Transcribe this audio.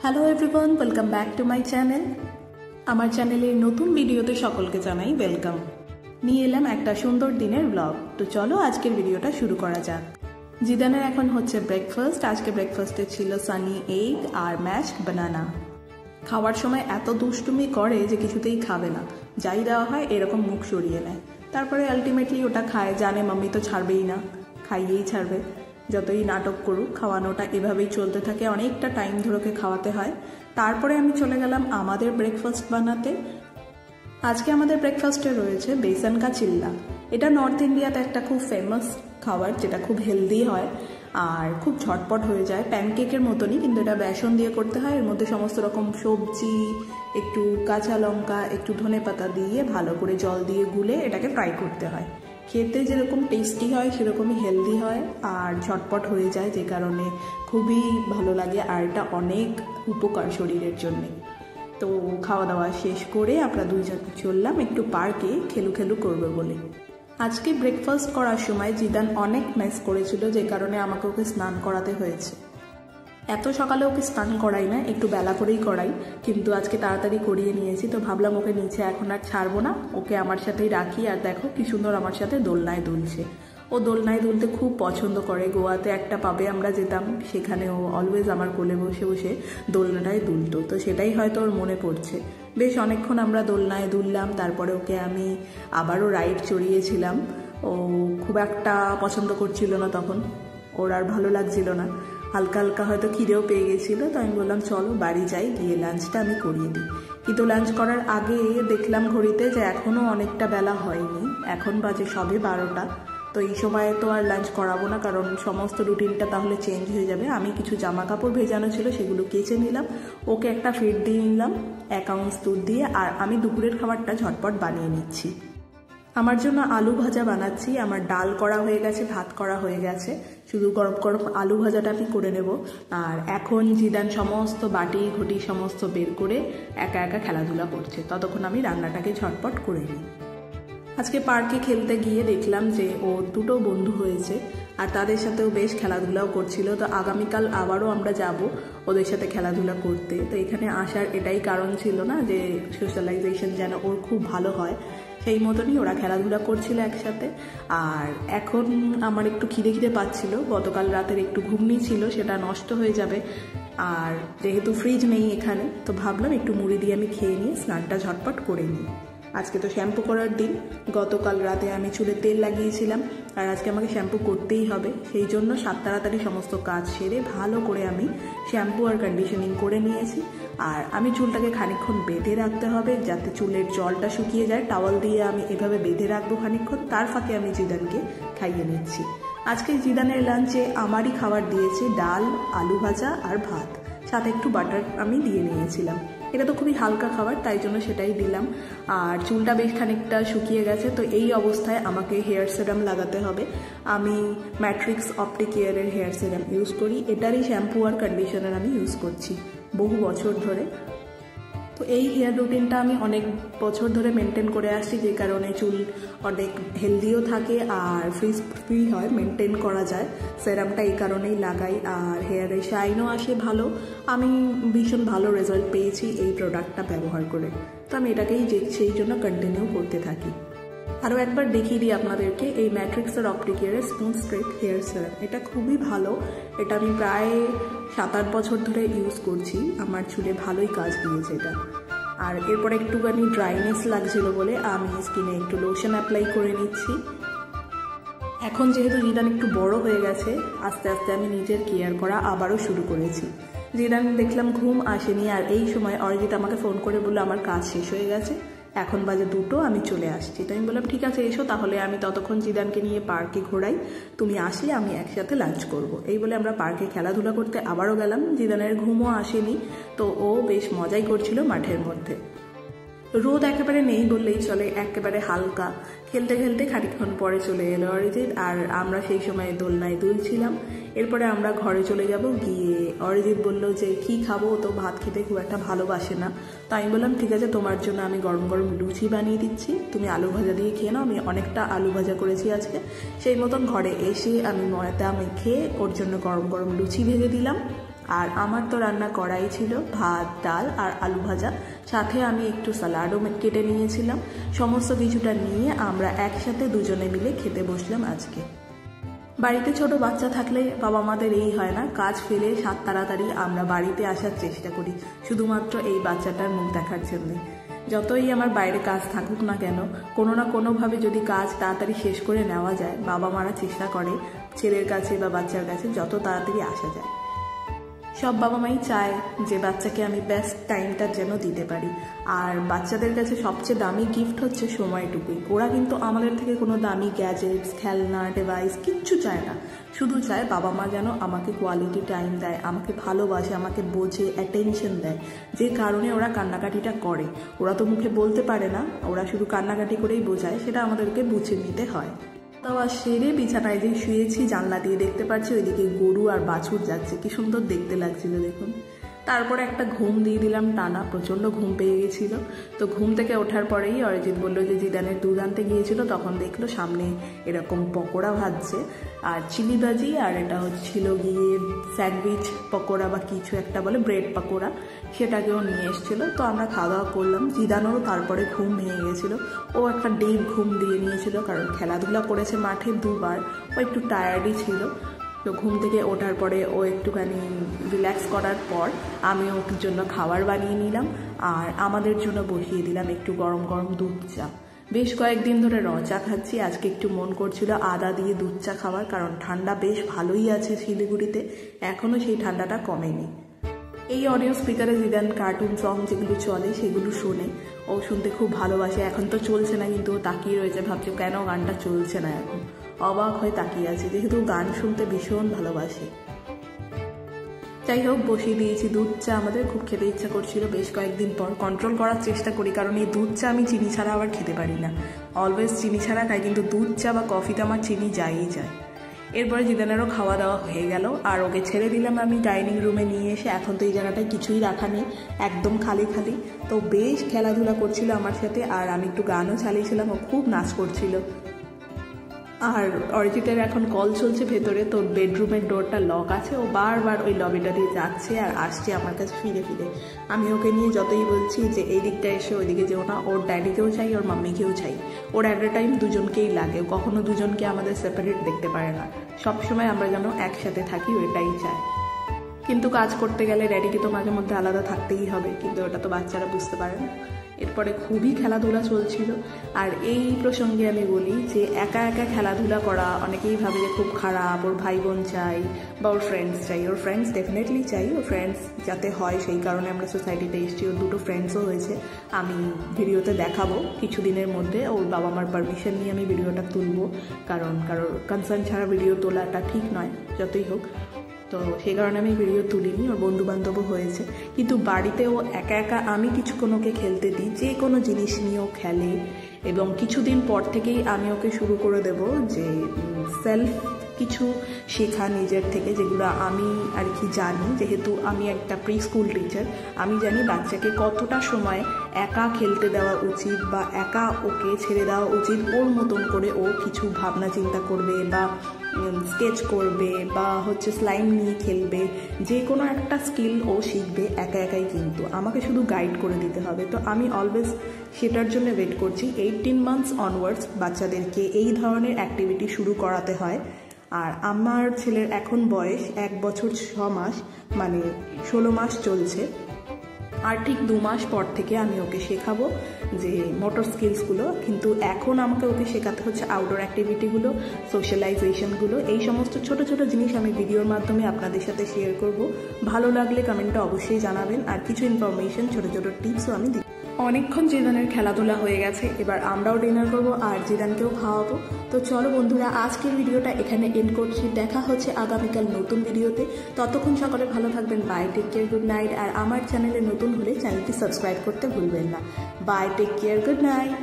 Hello everyone, welcome back to my channel. আমার চ্যানেলের নতুন ভিডিওতে সকলকে জানাই ওয়েলকাম। নিয়ে এলাম একটা সুন্দর দিনের ব্লগ। তো চলো আজকের ভিডিওটা শুরু করা যাক। জিদানের এখন হচ্ছে ব্রেকফাস্ট। আজকে ব্রেকফাস্টে ছিল সানি এগ আর ম্যাশড বানানা। খাওয়ার সময় এত দুষ্টুমি করে যে কিছুতেই খাবে না, যাই দেওয়া হয় এরকম মুখ সরিয়ে নেয়। তারপরে আলটিমেটলি ওটা খায়, জানে মাম্মি তো ছাড়বেই না, খাইয়েই ছাড়বে। যতই নাটক করুক, খাওয়ানোটা এভাবেই চলতে থাকে, অনেকটা টাইম ধরে ওকে খাওয়াতে হয়। তারপরে আমি চলে গেলাম আমাদের ব্রেকফাস্ট বানাতে। আজকে আমাদের ব্রেকফাস্টে রয়েছে বেসন কা চিল্লা। এটা নর্থ ইন্ডিয়াতে একটা খুব ফেমাস খাবার, যেটা খুব হেলদি হয় আর খুব ঝটপট হয়ে যায়, প্যানকেকের মতনই, কিন্তু এটা বেসন দিয়ে করতে হয়। এর মধ্যে সমস্ত রকম সবজি, একটু কাঁচা লঙ্কা, একটু ধনেপাতা দিয়ে ভালো করে জল দিয়ে গুলে এটাকে ফ্রাই করতে হয়। খেতে যেরকম টেস্টি হয় সেরকমই হেলদি হয় আর ঝটপট হয়ে যায়, যে কারণে খুবই ভালো লাগে আর এটা অনেক উপকার শরীরের জন্যে। তো খাওয়া দাওয়া শেষ করে আমরা দুইজন চললাম একটু পার্কে খেলু খেলু করবে বলে। আজকে ব্রেকফাস্ট করার সময় জিদান অনেক মেস করেছিল, যে কারণে আমাকে ওকে স্নান করাতে হয়েছে। এত সকালে ওকে স্নান করাই না, একটু বেলা করেই করাই, কিন্তু আজকে তাড়াতাড়ি করিয়ে নিয়েছি। তো ভাবলাম ওকে নিচে এখন আর ছাড়বো না, ওকে আমার সাথেই রাখি। আর দেখো কি সুন্দর আমার সাথে দোলনায় দুলছে। ও দোলনায় দুলতে খুব পছন্দ করে। গোয়াতে একটা পাবে আমরা যেতাম, সেখানে ও অলওয়েজ আমার কোলে বসে বসে দোলনাটায় দুলতো, তো সেটাই হয়তো ওর মনে পড়ছে। বেশ অনেকক্ষণ আমরা দোলনায় দুললাম। তারপরে ওকে আমি আবারও রাইড চড়িয়েছিলাম। ও খুব একটা পছন্দ করছিল না তখন, ওর আর ভালো লাগছিল না, হালকা হালকা হয়তো খিদেও পেয়ে গেছিলো। তো আমি বললাম চলো বাড়ি যাই, গিয়ে লাঞ্চটা আমি করিয়ে দিই। কিন্তু লাঞ্চ করার আগে দেখলাম ঘড়িতে যে এখনও অনেকটা বেলা হয়নি, এখন বাজে সবে 12টা। তো এই সময়ে তো আর লাঞ্চ করাবো না, কারণ সমস্ত রুটিনটা তাহলে চেঞ্জ হয়ে যাবে। আমি কিছু জামা কাপড় ভেজানো ছিল সেগুলো কেচে নিলাম, ওকে একটা ফিড দিয়ে নিলাম 1 আউন্স দুধ দিয়ে। আর আমি দুপুরের খাবারটা ঝটপট বানিয়ে নিচ্ছি। আমার জন্য আলু ভাজা বানাচ্ছি। আমার ডাল করা হয়ে গেছে, ভাত করা হয়ে গেছে, শুধু গরম গরম আলু ভাজাটা আমি করে নেব। আর এখন জিদান সমস্ত বাটি ঘটি সমস্ত বের করে একা একা খেলাধুলা করছে, ততক্ষণ আমি রান্নাটাকে ঝটপট করে নিই। আজকে পার্কে খেলতে গিয়ে দেখলাম যে ও দুটো বন্ধু হয়েছে আর তাদের সাথেও বেশ খেলাধুলাও করছিল। তো আগামীকাল আবারও আমরা যাব ওদের সাথে খেলাধুলা করতে। তো এখানে আসার এটাই কারণ ছিল না, যে সোশ্যালাইজেশন যেন ওর খুব ভালো হয়, সেই মতনই ওরা খেলাধুলা করছিল একসাথে। আর এখন আমার একটু খিদে পাচ্ছিল, গতকাল রাতের একটু ঘুমনি ছিল, সেটা নষ্ট হয়ে যাবে। আর যেহেতু ফ্রিজ নেই এখানে, তো ভাবলাম একটু মুড়ি দিয়ে আমি খেয়ে নিয়ে স্নানটা ঝটপট করে নিই। আজকে তো শ্যাম্পু করার দিন। গতকাল রাতে আমি চুলে তেল লাগিয়েছিলাম আর আজকে আমাকে শ্যাম্পু করতেই হবে, সেই জন্য তাড়াতাড়ি সমস্ত কাজ সেরে ভালো করে আমি শ্যাম্পু আর কন্ডিশনিং করে নিয়েছি। আর আমি চুলটাকে খানিকক্ষণ বেঁধে রাখতে হবে, যাতে চুলের জলটা শুকিয়ে যায়। টাওয়াল দিয়ে আমি এভাবে বেঁধে রাখবো খানিকক্ষণ, তার ফাঁকে আমি জিদানকে খাইয়ে নিচ্ছি। আজকে জিদানের লাঞ্চে আমারই খাবার দিয়েছি, ডাল, আলু ভাজা আর ভাত, সাথে একটু বাটার আমি দিয়ে নিয়েছিলাম। এটা তো খুবই হালকা খাবার, তাই জন্য সেটাই দিলাম। আর চুলটা বেশ খানিকটা শুকিয়ে গেছে, তো এই অবস্থায় আমাকে হেয়ার সিরাম লাগাতে হবে। আমি ম্যাট্রিক্স অপটিকেয়ারের হেয়ার সিরাম ইউজ করি, এটারই শ্যাম্পু আর কন্ডিশনার আমি ইউজ করছি বহু বছর ধরে। তো এই হেয়ার রুটিনটা আমি অনেক বছর ধরে মেনটেন করে আসছি, যে কারণে চুল অনেক হেলদিও থাকে আর ফ্রি হয়, মেনটেন করা যায়। সেরামটা এই কারণেই লাগাই আর হেয়ারে শাইনও আসে ভালো। আমি ভীষণ ভালো রেজাল্ট পেয়েছি এই প্রোডাক্টটা ব্যবহার করে, তো আমি এটাকেই সেই জন্য কন্টিনিউ করতে থাকি। আরও একবার দেখিয়ে দিই আপনাদেরকে এই ম্যাট্রিক্সের অপটিকেয়ারের স্মুথ স্ট্রেট হেয়ার সিরাম। এটা খুবই ভালো, এটা আমি প্রায় 7-8 বছর ধরে ইউজ করছি, আমার চুলে ভালোই কাজ দিয়েছে এটা। আর এরপরে একটুখানি ড্রাইনেস লাগছিল বলে আমি স্কিনে একটু লোশন অ্যাপ্লাই করে নিচ্ছি। এখন যেহেতু জিদান একটু বড় হয়ে গেছে, আস্তে আস্তে আমি নিজের কেয়ার করা আবারও শুরু করেছি। জিদান দেখলাম ঘুম আসেনি, আর এই সময় অরিজিৎ আমাকে ফোন করে বললো আমার কাজ শেষ হয়ে গেছে, এখন বাজে 2টো, আমি চলে আসছি। তো আমি বললাম ঠিক আছে এসো, তাহলে আমি ততক্ষণ জিদানকে নিয়ে পার্কে ঘোরাই, তুমি আসলে আমি একসাথে লাঞ্চ করব। এই বলে আমরা পার্কে খেলাধুলা করতে আবারও গেলাম। জিদানের ঘুমও আসেনি, তো ও বেশ মজাই করছিল মাঠের মধ্যে। রোদ একেবারে নেই বললেই চলে, একেবারে হালকা। খেলতে খেলতে খানিকক্ষণ পরে চলে এলো অরিজিৎ, আর আমরা সেই সময় দোলনায় দুলছিলাম। এরপরে আমরা ঘরে চলে যাব। গিয়ে অরিজিৎ বলল যে কি খাবো, তো ভাত খেতে খুব একটা ভালোবাসে না। তো আমি বললাম ঠিক আছে, তোমার জন্য আমি গরম গরম লুচি বানিয়ে দিচ্ছি, তুমি আলু ভাজা দিয়ে খেয়ে নাও। আমি অনেকটা আলু ভাজা করেছি আজকে। সেই মতন ঘরে এসে আমি ময়দা মেখে ওর জন্য গরম গরম লুচি ভেজে দিলাম। আর আমার তো রান্না করাই ছিল ভাত, ডাল আর আলু ভাজা, সাথে আমি একটু স্যালাডও কেটে নিয়েছিলাম। সমস্ত কিছুটা নিয়ে আমরা একসাথে দুজনে মিলে খেতে বসলাম আজকে। বাড়িতে ছোট বাচ্চা থাকলে বাবা মাদের এই হয় না, কাজ ফেলে সাত তাড়াতাড়ি আমরা বাড়িতে আসার চেষ্টা করি শুধুমাত্র এই বাচ্চাটার মুখ দেখার জন্যে। যতই আমার বাইরে কাজ থাকুক না কেন, কোনো না কোনোভাবে যদি কাজ তাড়াতাড়ি শেষ করে নেওয়া যায়, বাবা মারা চেষ্টা করে ছেলের কাছে বা বাচ্চার কাছে যত তাড়াতাড়ি আসা যায়। সব বাবা মাই চায় যে বাচ্চাকে আমি বেস্ট টাইমটা যেন দিতে পারি। আর বাচ্চাদের কাছে সবচেয়ে দামি গিফট হচ্ছে সময়টুকুই। ওরা কিন্তু আমাদের থেকে কোনো দামি গ্যাজেটস, খেলনা, ডিভাইস কিচ্ছু চায় না, শুধু চায় বাবা মা যেন আমাকে কোয়ালিটি টাইম দেয়, আমাকে ভালোবাসে, আমাকে বোঝে, অ্যাটেনশন দেয়। যে কারণে ওরা কান্নাকাটিটা করে। ওরা তো মুখে বলতে পারে না, ওরা শুধু কান্নাকাটি করেই বোঝায়, সেটা আমাদেরকে বুঝে নিতে হয়। তাও সেরে বিছানায় যে শুয়েছি, জানলা দিয়ে দেখতে পাচ্ছি ওইদিকে গরু আর বাছুর যাচ্ছে, কি সুন্দর দেখতে লাগছিল দেখুন। তারপরে একটা ঘুম দিয়ে দিলাম টানা, প্রচণ্ড ঘুম পেয়ে গেছিলো। তো ঘুম থেকে ওঠার পরেই অরিজিৎ বললো যে জিদানের দুধ আনতে গিয়েছিল, তখন দেখলো সামনে এরকম পকোড়া ভাজছে আর চিলি ভাজি, আর এটা হচ্ছিল গিয়ে স্যান্ডউইচ পকোড়া বা কিছু একটা বলে, ব্রেড পকোড়া, সেটাকেও নিয়ে এসেছিলো। তো আমরা খাওয়া দাওয়া করলাম। জিদানেরও তারপরে ঘুম ভেঙে গেছিলো, ও একটা ডিপ ঘুম দিয়ে নিয়েছিল, কারণ খেলাধুলা করেছে মাঠে দুবার, ও একটু টায়ার্ডই ছিল। তো ঘুম থেকে ওঠার পরে ও একটুখানি রিল্যাক্স করার পর আমি ওর জন্য খাবার বানিয়ে নিলাম, আর আমাদের জন্য বসিয়ে দিলাম একটু গরম গরম দুধ চা। বেশ কয়েকদিন ধরে র চা খাচ্ছি, আজকে একটু মন করছিল আদা দিয়ে দুধ চা খাওয়ার, কারণ ঠান্ডা বেশ ভালোই আছে শিলিগুড়িতে, এখনও সেই ঠান্ডাটা কমেনি। এই অডিও স্পিকারে জিদান কার্টুন সং যেগুলো চলে সেগুলো শোনে, ও শুনতে খুব ভালোবাসে। এখন তো চলছে না, কিন্তু ও তাকিয়ে রয়েছে, ভাবছে কেন গানটা চলছে না এখন, অবাক হয়ে তাকিয়ে আছে, যেহেতু গান শুনতে ভীষণ ভালোবাসে। যাই হোক, বসিয়ে দিয়েছি দুধ চা। আমাদের খুব খেতে ইচ্ছা করছিল বেশ কয়েকদিন পর, কন্ট্রোল করার চেষ্টা করি, কারণ এই দুধ চা আমি চিনি ছাড়া আবার খেতে পারি না। অলওয়েজ চিনি ছাড়া খাই, কিন্তু দুধ চা বা কফিতে আমার চিনি যায়ই যায়। এরপরে জিদানেরও খাওয়া দাওয়া হয়ে গেল, আর ওকে ছেড়ে দিলাম আমি ডাইনিং রুমে নিয়ে এসে। এখন তো এই জায়গাটায় কিছুই রাখা নেই, একদম খালি খালি। তো বেশ খেলাধুলা করছিল আমার সাথে, আর আমি একটু গানও চালিয়েছিলাম, ও খুব নাচ করছিল। আর অরিজিতের এখন কল চলছে ভেতরে, তো বেডরুমের ডোরটা লক আছে, ও বারবার ওই লবিটা দিয়ে যাচ্ছে আর আসছে আমার কাছে ফিরে ফিরে। আমি ওকে নিয়ে যতই বলছি যে এই দিকটা এসে ওইদিকে যেও না, ওর ড্যাডিকেও চাই, ওর মাম্মিকেও চাই, ওর অ্যাট এ টাইম দুজনকেই লাগে, কখনো দুজনকে আমাদের সেপারেট দেখতে পারে না, সবসময় আমরা যেন একসাথে থাকি ওইটাই চায়। কিন্তু কাজ করতে গেলে ড্যাডিকে তো মাঝে মধ্যে আলাদা থাকতেই হবে, কিন্তু ওটা তো বাচ্চারা বুঝতে পারে না। এরপরে খুবই খেলাধুলা চলছিল। আর এই প্রসঙ্গে আমি বলি যে একা একা খেলাধুলা করা অনেকেই ভাবে যে খুব খারাপ, ওর ভাই বোন চাই বা ওর ফ্রেন্ডস চাই। ওর ফ্রেন্ডস ডেফিনেটলি চাই, ওর ফ্রেন্ডস যাতে হয় সেই কারণে আমরা সোসাইটিতে এসেছি। ওর দুটো ফ্রেন্ডসও হয়েছে, আমি ভিডিওতে দেখাবো কিছুদিনের মধ্যে। ওর বাবা মার পারমিশন নিয়ে আমি ভিডিওটা তুলবো, কারণ কারোর কনসার্ন ছাড়া ভিডিও তোলাটা ঠিক নয়, যতই হোক। তো সেই কারণে আমি ভিডিও তুলিনি। ওর বন্ধুবান্ধবও হয়েছে, কিন্তু বাড়িতে ও একা একা আমি কিছুক্ষণ ওকে খেলতে দিই, যে কোনো জিনিস নিয়ে ও খেলে। এবং কিছুদিন পর থেকেই আমি ওকে শুরু করে দেব যে সেলফ কিছু শেখা নিজের থেকে, যেগুলো আমি আর কি জানি, যেহেতু আমি একটা প্রি স্কুল টিচার। আমি জানি বাচ্চাকে কতটা সময় একা খেলতে দেওয়া উচিত বা একা ওকে ছেড়ে দেওয়া উচিত, ওর মতন করে ও কিছু ভাবনা চিন্তা করবে বা স্কেচ করবে বা হচ্ছে স্লাইম নিয়ে খেলবে, যে কোনো একটা স্কিল ও শিখবে একা একাই, কিন্তু আমাকে শুধু গাইড করে দিতে হবে। তো আমি অলওয়েজ সেটার জন্য ওয়েট করছি। 18 মান্থস অনওয়ার্ডস বাচ্চাদেরকে এই ধরনের অ্যাক্টিভিটি শুরু করাতে হয়। আর আমার ছেলের এখন বয়স 1 বছর 6 মাস, মানে 16 মাস চলছে। আর ঠিক 2 মাস পর থেকে আমি ওকে শেখাবো যে মোটর স্কিলসগুলো, কিন্তু এখন আমাকে ওকে শেখাতে হচ্ছে আউটডোর অ্যাক্টিভিটিগুলো, সোশ্যালাইজেশনগুলো। এই সমস্ত ছোট ছোট জিনিস আমি ভিডিওর মাধ্যমে আপনাদের সাথে শেয়ার করব। ভালো লাগলে কমেন্টে অবশ্যই জানাবেন, আর কিছু ইনফরমেশন, ছোট ছোট টিপসও আমি দিই। অনেকক্ষণ জিদানের খেলাধুলা হয়ে গেছে, এবার আমরাও ডিনার করবো আর জিদানকেও খাওয়াবো। তো চলো বন্ধুরা, আজকের ভিডিওটা এখানে এন্ড করছি। দেখা হচ্ছে আগামীকাল নতুন ভিডিওতে। ততক্ষণ সকলে ভালো থাকবেন। Bye, take care, good night. আর আমার চ্যানেলে নতুন হলে চ্যানেলটি সাবস্ক্রাইব করতে ভুলবেন না। Bye, take care, good night.